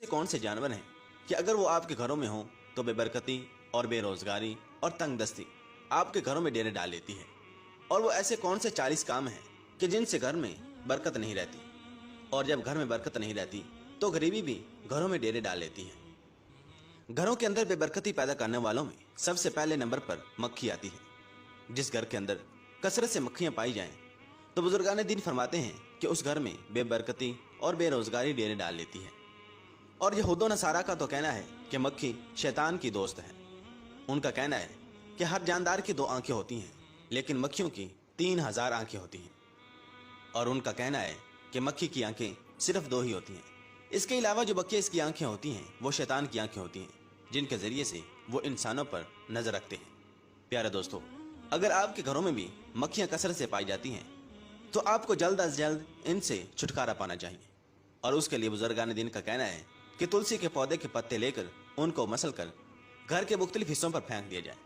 कौन से जानवर हैं कि अगर वो आपके घरों में हों तो बेबरकती और बेरोजगारी और तंगदस्ती आपके घरों में डेरे डाल लेती है। और वो ऐसे कौन से 40 काम हैं कि जिनसे घर में बरकत नहीं रहती, और जब घर में बरकत नहीं रहती तो गरीबी भी घरों में डेरे डाल लेती है। घरों के अंदर बेबरकती पैदा करने वालों में सबसे पहले नंबर पर मक्खी आती है। जिस घर के अंदर कसरत से मक्खियां पाई जाएं तो बुजुर्गान दीन फरमाते हैं कि उस घर में बेबरकती और बेरोजगारी डेरे डाल लेती है। और यहूद व नसारा का तो कहना है कि मक्खी शैतान की दोस्त है। उनका कहना है कि हर जानदार की 2 आंखें होती हैं, लेकिन मक्खियों की 3000 आंखें होती हैं। और उनका कहना है कि मक्खी की आंखें सिर्फ 2 ही होती हैं। इसके अलावा जो बकिया इसकी आंखें होती हैं वो शैतान की आंखें होती हैं, जिनके जरिए से वो इंसानों पर नजर रखते हैं। प्यारे दोस्तों, अगर आपके घरों में भी मक्खियां कसरत से पाई जाती हैं तो आपको जल्द अज जल्द इनसे छुटकारा पाना चाहिए। और उसके लिए बुजुर्गान दीन का कहना है कि तुलसी के पौधे के पत्ते लेकर उनको मसल कर घर के मुख्तलिफ हिस्सों पर फेंक दिया जाए।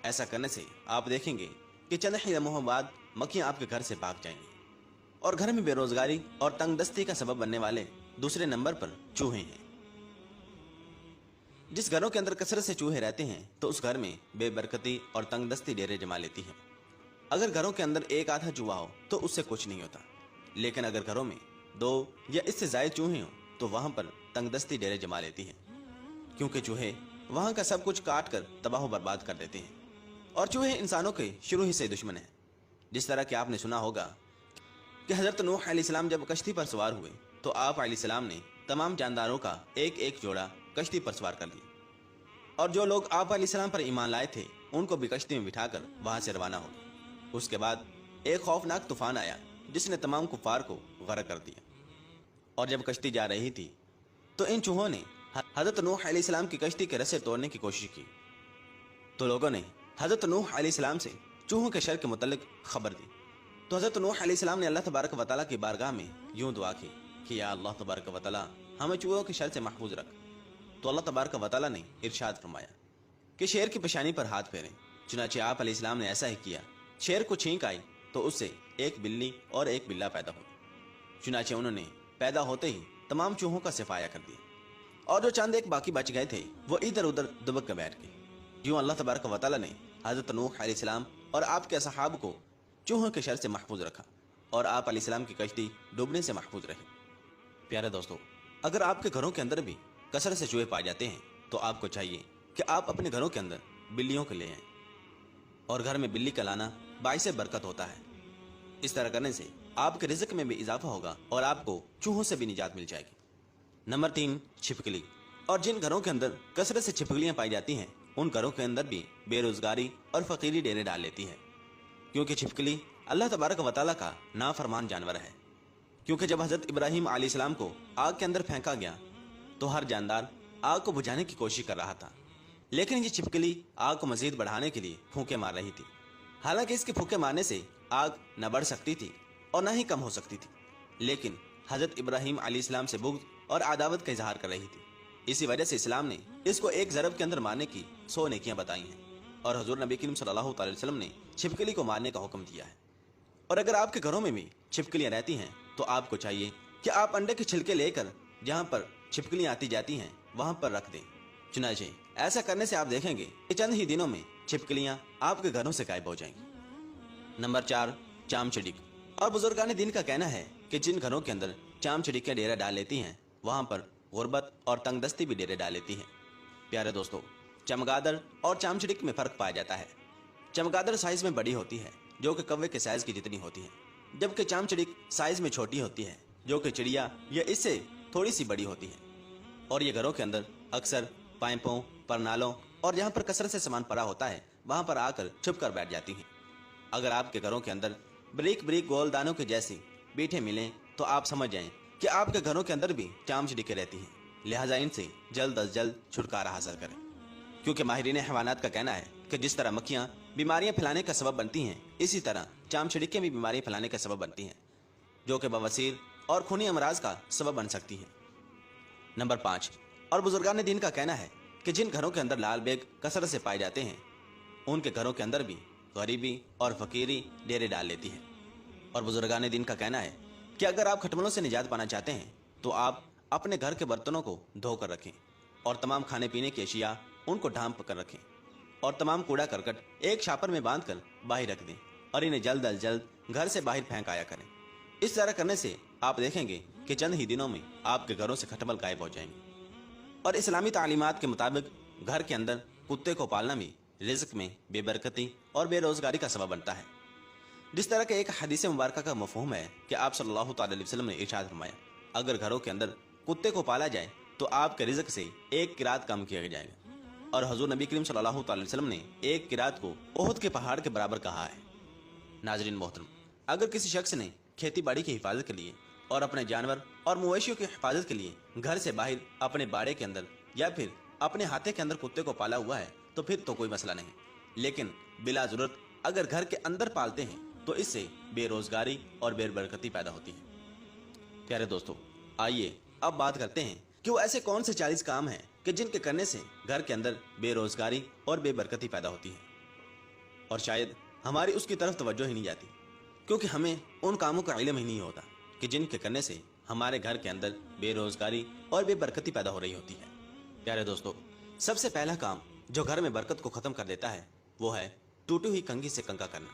ऐसा करने से आप देखेंगे कि चंद ही लम्हों बाद मक्खियां आपके घर से भाग जाएंगी। और घर में बेरोजगारी और तंगदस्ती का सबब बनने वाले दूसरे नंबर पर चूहे हैं। जिस घरों के अंदर कसरत से चूहे रहते हैं तो उस घर में बेबरकती और तंगदस्ती डेरे जमा लेती है। अगर घरों के अंदर एक आधा चूहा हो तो उससे कुछ नहीं होता, लेकिन अगर घरों में 2 या इससे ज्यादा चूहे हो तो वहां पर तंगदस्ती डेरे जमा लेती है, क्योंकि चूहे वहां का सब कुछ काट कर तबाह बर्बाद कर देते हैं। और चूहे इंसानों के शुरू ही से दुश्मन हैं। जिस तरह कि आपने सुना होगा कि हजरत नूह अलैहिस्सलाम जब कश्ती पर सवार हुए तो आप अलैहिस्सलाम ने तमाम जानदारों का एक एक जोड़ा कश्ती पर सवार कर दिया। और जो लोग आप अलैहिस्सलाम पर ईमान लाए थे उनको भी कश्ती में बिठाकर वहां से रवाना हो गए। उसके बाद एक खौफनाक तूफान आया जिसने तमाम कुफार को गर्क कर दिया। और जब कश्ती जा रही थी तो इन चूहों ने हजरत नूह अलैहिस्सलाम की कश्ती के रस्से तोड़ने की कोशिश की। तो लोगों ने हजरत नूह अलैहिस्सलाम से चूहों के शर के मुतल्लिक खबर दी। तो हजरत नूह अलैहिस्सलाम ने अल्लाह तबारक व तआला की बारगाह में यूं दुआ की कि या अल्लाह तबारक व तआला हमें चूहों के शर से महफूज रख। तो अल्लाह तबारक व तआला ने इरशाद फरमाया कि शेर की पेशानी पर हाथ फेरें। चुनाचे आप अलैहिस्सलाम ने ऐसा ही किया। शेर को छींक आई तो उससे एक बिल्ली और एक बिल्ला पैदा हुआ। चुनाचे उन्होंने पैदा होते ही तमाम चूहों का सफाया कर दिया, और जो चंद एक बाकी बच गए थे वो इधर उधर दुबक कर बैठ गए। यूं अल्लाह तबारक व तआला ने हजरत नूह अलैहिस्सलाम और आपके असहाब को चूहों के शर से महफूज रखा, और आप अलैहिस्सलाम की कश्ती डूबने से महफूज रही। प्यारे दोस्तों, अगर आपके घरों के अंदर भी कसरत से चूहे पाए जाते हैं तो आपको चाहिए कि आप अपने घरों के अंदर बिल्लियों को ले आएं। और घर में बिल्ली का लाना बाइसे बरकत होता है। इस तरह करने से आपके रिज़्क में भी इजाफा होगा और आपको चूहों से भी निजात मिल जाएगी। नंबर 3, छिपकली। और जिन घरों के अंदर कसरत से छिपकलियां पाई जाती हैं उन घरों के अंदर भी बेरोजगारी और फकीरी डेरे डाल लेती है, क्योंकि छिपकली अल्लाह तबारक व तआला का नाफरमान जानवर है। क्योंकि जब हजरत इब्राहिम अलैहिस्सलाम को आग के अंदर फेंका गया तो हर जानदार आग को बुझाने की कोशिश कर रहा था, लेकिन ये छिपकली आग को मजीद बढ़ाने के लिए फूंके मार रही थी। हालांकि इसके फूंके मारने से आग न बढ़ सकती थी और न ही कम हो सकती थी, लेकिन हजरत इब्राहिम अलैहिस्सलाम से बुग़्ज़ और अदावत का इजहार कर रही थी। इसी वजह से इस्लाम ने इसको एक ज़रब के अंदर मारने की 100 नेकियां बताई हैं, और हजूर नबी करीम सल्लल्लाहु अलैहि वसल्लम ने छिपकली को मारने का हुक्म दिया है। और अगर आपके घरों में भी छिपकलियां रहती हैं तो आपको चाहिए कि आप अंडे के छिलके लेकर जहां पर छिपकलियां आती जाती हैं वहां पर रख दें। चुनाचे ऐसा करने से आप देखेंगे कि चंद ही दिनों में छिपकलियां आपके घरों से गायब हो जाएंगी। नंबर 4, चामचिड़िक। और बुजुर्गान दीन का कहना है कि जिन घरों के अंदर चामचिड़िकें डेरा डाल लेती हैं वहां पर गुर्बत और तंगदस्ती भी डेरे डाल लेती हैं। प्यारे दोस्तों, चमगादड़ और चामचिड़िक में फर्क पाया जाता है। चमगादड़ साइज में बड़ी होती है जो कि कौवे के साइज की जितनी होती है, जबकि चामचिड़िक साइज में छोटी होती है जो कि चिड़िया या इससे थोड़ी सी बड़ी होती है। और ये घरों के अंदर अक्सर पाइपों, परनालों और जहाँ पर कसरत से सामान पड़ा होता है वहाँ पर आकर छुप कर बैठ जाती हैं। अगर आपके घरों के अंदर ब्रिक ब्रिक गोल दानों के जैसी बीठे मिलें तो आप समझ जाएं कि आपके घरों के अंदर भी चामचिड़िकें रहती हैं। लिहाजा इनसे जल्द अज जल्द छुटकारा हासिल करें, क्योंकि माहिरीन हैवानात का कहना है कि जिस तरह मक्खियाँ बीमारियाँ फैलाने का सबब बनती हैं, इसी तरह चामचिड़िकें भी बीमारियाँ फैलाने का सबब बनती हैं, जो कि बवासीर और खूनी अमराज का सबब बन सकती हैं। नंबर 5, और बुजुर्गान दीन का कहना है कि जिन घरों के अंदर लाल बेग कसरत से पाए जाते हैं उनके घरों के अंदर भी गरीबी और फकीरी डेरे डाल लेती है। और बुजुर्गान दीन का कहना है कि अगर आप खटमलों से निजात पाना चाहते हैं तो आप अपने घर के बर्तनों को धोकर रखें और तमाम खाने पीने की अशिया उनको ढांप कर रखें और तमाम कूड़ा करकट एक छापर में बांधकर बाहर रख दें और इन्हें जल्द अज जल्द घर से बाहर फेंक आया करें। इस तरह करने से आप देखेंगे कि चंद ही दिनों में आपके घरों से खटमल गायब हो जाएंगे। और इस्लामी तालीमात के मुताबिक घर के अंदर कुत्ते को पालना भी रिज़्क में बेबरकती और बेरोजगारी का सबब बनता है। जिस तरह के एक हदीस मुबारक का मफहूम है कि आप सल्लल्लाहु अलैहि वसल्लम ने इरशाद फरमाया, अगर घरों के अंदर कुत्ते को पाला जाए तो आपके रिज़्क से एक किरात कम किया जाएगा। और हजूर नबी करीम सल्लल्लाहु अलैहि वसल्लम ने एक किरात को ओहद के पहाड़ के बराबर कहा है। नाज़रीन मोहतरम, अगर किसी शख्स ने खेती बाड़ी की हिफाजत के लिए और अपने जानवर और मवेशियों की हिफाजत के लिए घर से बाहर अपने बाड़े के अंदर या फिर अपने हाथे के अंदर कुत्ते को पाला हुआ है तो फिर तो कोई मसला नहीं, लेकिन बिला जरूरत अगर घर के अंदर पालते हैं तो इससे बेरोजगारी और बेबरकती पैदा होती है। प्यारे दोस्तों, आइए अब बात करते हैं कि वो ऐसे कौन से 40 काम हैं कि जिनके करने से घर के अंदर बेरोजगारी और बेबरकती पैदा होती है। और शायद हमारी उसकी तरफ तवज्जो ही नहीं जाती, क्योंकि हमें उन कामों का इल्म ही नहीं होता कि जिनके करने से हमारे घर के अंदर बेरोजगारी और बेबरकती पैदा हो रही होती है। प्यारे दोस्तों, सबसे पहला काम जो घर में बरकत को खत्म कर देता है वो है टूटी हुई कंघी से कंघा करना,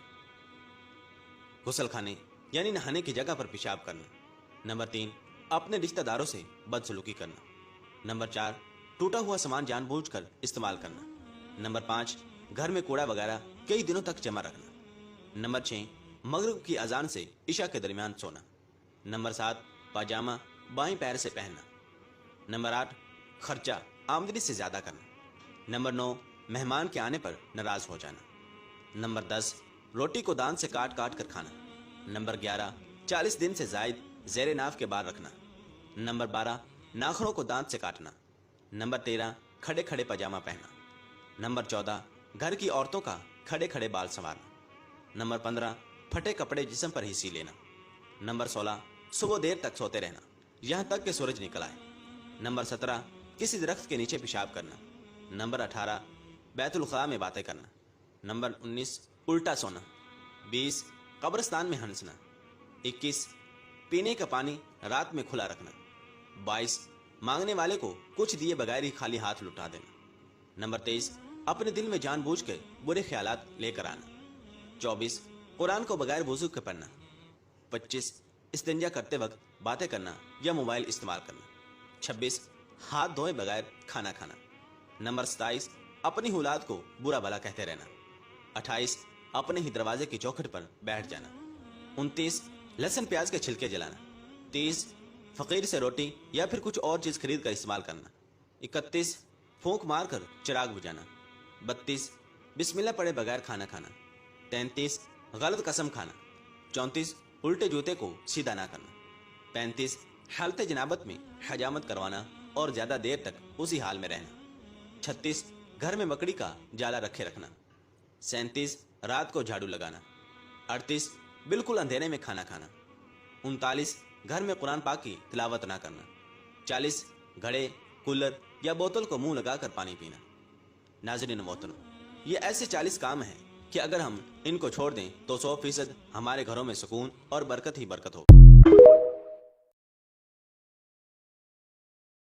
गुसल खाने यानी नहाने की जगह पर पेशाब करना। नंबर 3, अपने रिश्तेदारों से बदसलूकी करना। नंबर 4, टूटा हुआ सामान जानबूझकर इस्तेमाल करना। नंबर 5, घर में कूड़ा वगैरह कई दिनों तक जमा रखना। नंबर 6, मगरिब की अजान से इशा के दरमियान सोना। नंबर 7, पाजामा बाएं पैर से पहनना। नंबर 8, खर्चा आमदनी से ज्यादा करना। नंबर 9, मेहमान के आने पर नाराज हो जाना। नंबर 10, रोटी को दांत से काट काट कर खाना। नंबर 11, 40 दिन से जायद ज़ेरे नाफ के बाल रखना। नंबर 12, नाखूनों को दांत से काटना। नंबर 13, खड़े खड़े पजामा पहनना। नंबर 14, घर की औरतों का खड़े खड़े बाल संवारना। नंबर 15, फटे कपड़े जिस्म पर ही सी लेना। नंबर 16, सुबह देर तक सोते रहना यहाँ तक कि सूरज निकल आए। नंबर 17, किसी दरख्त के नीचे पेशाब करना। नंबर 18, बैतुल खला में बातें करना। नंबर 19, उल्टा सोना। 20, कब्रिस्तान में हंसना। 21, पीने का पानी रात में खुला रखना। 22, मांगने वाले को कुछ दिए बगैर ही खाली हाथ लुटा देना। नंबर 23, अपने दिल में जानबूझकर बुरे ख्यालात लेकर आना। 24, कुरान को बगैर वुज़ू के पढ़ना। 25, इस्तिंजा करते वक्त बातें करना या मोबाइल इस्तेमाल करना। 26, हाथ धोए बगैर खाना खाना। नंबर 27, अपनी औलाद को बुरा भला कहते रहना। 28, अपने ही दरवाजे की चौखट पर बैठ जाना। 29, लहसुन प्याज के छिलके जलाना। 30, फकीर से रोटी या फिर कुछ और चीज खरीद कर इस्तेमाल करना। 31, फूंक मार कर चिराग बुझाना। 32, बिस्मिल्लाह पढ़े बगैर खाना खाना। 33, गलत कसम खाना। 34, उल्टे जूते को सीधा ना करना। 35, हालत जनाबत में हजामत करवाना और ज्यादा देर तक उसी हाल में रहना। 36, घर में मकड़ी का जाला रखे रखना। 37, रात को झाड़ू लगाना। 38, बिल्कुल अंधेरे में खाना खाना। 39, घर में कुरान पाक की तिलावत ना करना। 40, घड़े, कूलर या बोतल को मुंह लगाकर पानी पीना। नाज़रीन मोहतरम, ये ऐसे 40 काम हैं कि अगर हम इनको छोड़ दें तो 100% हमारे घरों में सुकून और बरकत ही बरकत होगी।